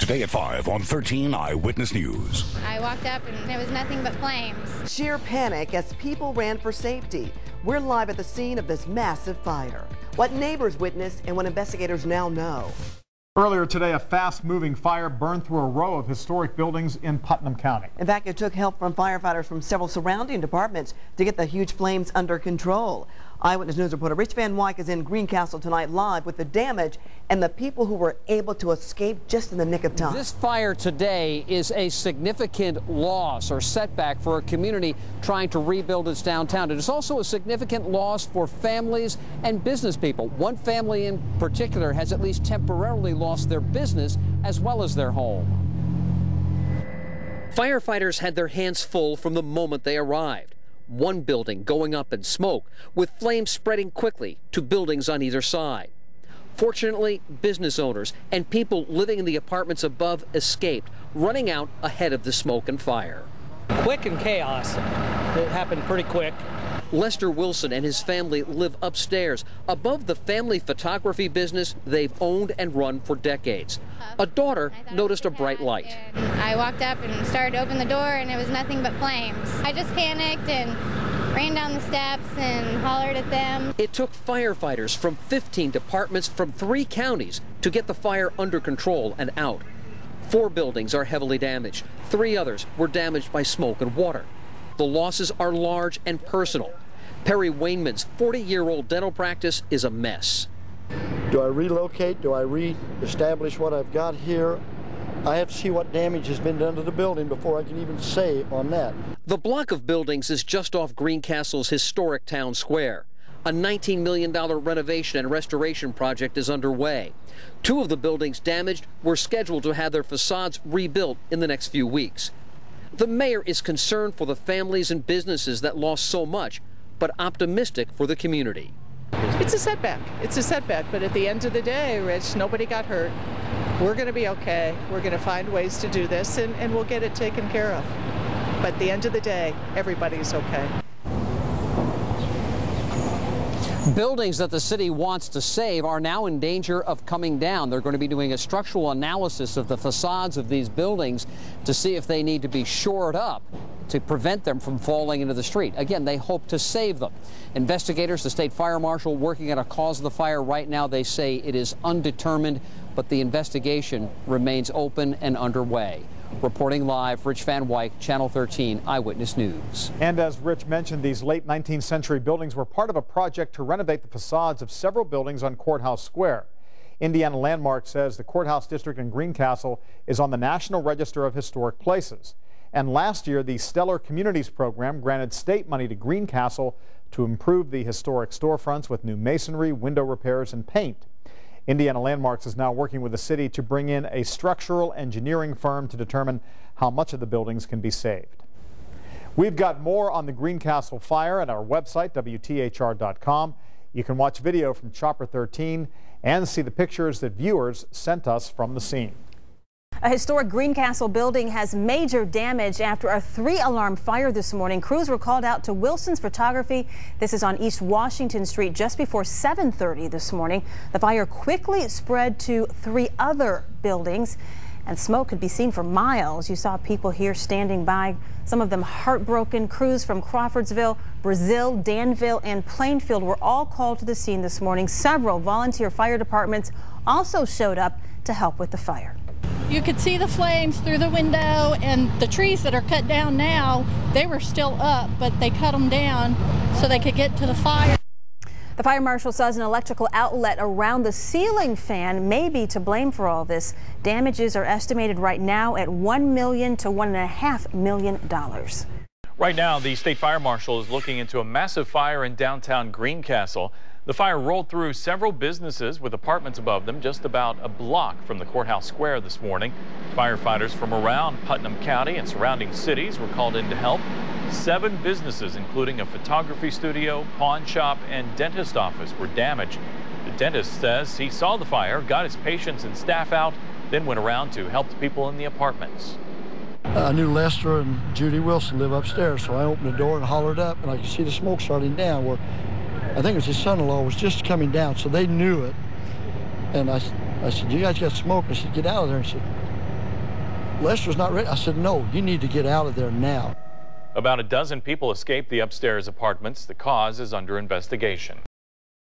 Today at 5 on 13 Eyewitness News. I walked up and it was nothing but flames. Sheer panic as people ran for safety. We're live at the scene of this massive fire. What neighbors witnessed and what investigators now know. Earlier today, a fast-moving fire burned through a row of historic buildings in Putnam County. In fact, it took help from firefighters from several surrounding departments to get the huge flames under control. Eyewitness News reporter Rich Van Wyk is in Greencastle tonight live with the damage and the people who were able to escape just in the nick of time. This fire today is a significant loss or setback for a community trying to rebuild its downtown. It is also a significant loss for families and business people. One family in particular has at least temporarily lost their business as well as their home. Firefighters had their hands full from the moment they arrived. One building going up in smoke, with flames spreading quickly to buildings on either side. Fortunately, business owners and people living in the apartments above escaped, running out ahead of the smoke and fire. Quick and chaos. It happened pretty quick. Lester Wilson and his family live upstairs, above the family photography business they've owned and run for decades. A daughter noticed a bright light. I walked up and started to open the door and it was nothing but flames. I just panicked and ran down the steps and hollered at them. It took firefighters from 15 departments from 3 counties to get the fire under control and out. 4 buildings are heavily damaged. 3 others were damaged by smoke and water. The losses are large and personal. Perry Wainman's 40-year-old dental practice is a mess. Do I relocate? Do I re-establish what I've got here? I have to see what damage has been done to the building before I can even say on that. The block of buildings is just off Greencastle's historic town square. A $19 million renovation and restoration project is underway. 2 of the buildings damaged were scheduled to have their facades rebuilt in the next few weeks. The mayor is concerned for the families and businesses that lost so much, but optimistic for the community. It's a setback. It's a setback, but at the end of the day, Rich, nobody got hurt. We're going to be okay. We're going to find ways to do this, and we'll get it taken care of. But at the end of the day, everybody's okay. Buildings that the city wants to save are now in danger of coming down. They're going to be doing a structural analysis of the facades of these buildings to see if they need to be shored up to prevent them from falling into the street. Again, they hope to save them. Investigators, the state fire marshal, working on a cause of the fire right now. They say it is undetermined, but the investigation remains open and underway. Reporting live, Rich Van Wyk, Channel 13 Eyewitness News. And as Rich mentioned, these late 19th century buildings were part of a project to renovate the facades of several buildings on Courthouse Square. Indiana Landmark says the Courthouse District in Greencastle is on the National Register of Historic Places. And last year, the Stellar Communities program granted state money to Greencastle to improve the historic storefronts with new masonry, window repairs, and paint. Indiana Landmarks is now working with the city to bring in a structural engineering firm to determine how much of the buildings can be saved. We've got more on the Greencastle fire at our website, WTHR.com. You can watch video from Chopper 13 and see the pictures that viewers sent us from the scene. A historic Greencastle building has major damage after a 3-alarm fire this morning. Crews were called out to Wilson's Photography. This is on East Washington Street just before 7:30 this morning. The fire quickly spread to 3 other buildings, and smoke could be seen for miles. You saw people here standing by, some of them heartbroken. Crews from Crawfordsville, Brazil, Danville, and Plainfield were all called to the scene this morning. Several volunteer fire departments also showed up to help with the fire. You could see the flames through the window, and the trees that are cut down now, they were still up, but they cut them down so they could get to the fire. The fire marshal says an electrical outlet around the ceiling fan may be to blame for all this. Damages are estimated right now at $1 million to $1.5 million. Right now, the state fire marshal is looking into a massive fire in downtown Greencastle. The fire rolled through several businesses with apartments above them just about a block from the courthouse square this morning. Firefighters from around Putnam County and surrounding cities were called in to help. 7 businesses, including a photography studio, pawn shop, and dentist office, were damaged. The dentist says he saw the fire, got his patients and staff out, then went around to help the people in the apartments. I knew Lester and Judy Wilson live upstairs, so I opened the door and hollered up, and I could see the smoke starting down where I think it was his son-in-law was just coming down, so they knew it. And I said, you guys got smoke? I said, get out of there. And said, Lester's not ready. I said, no, you need to get out of there now. About a dozen people escaped the upstairs apartments. The cause is under investigation.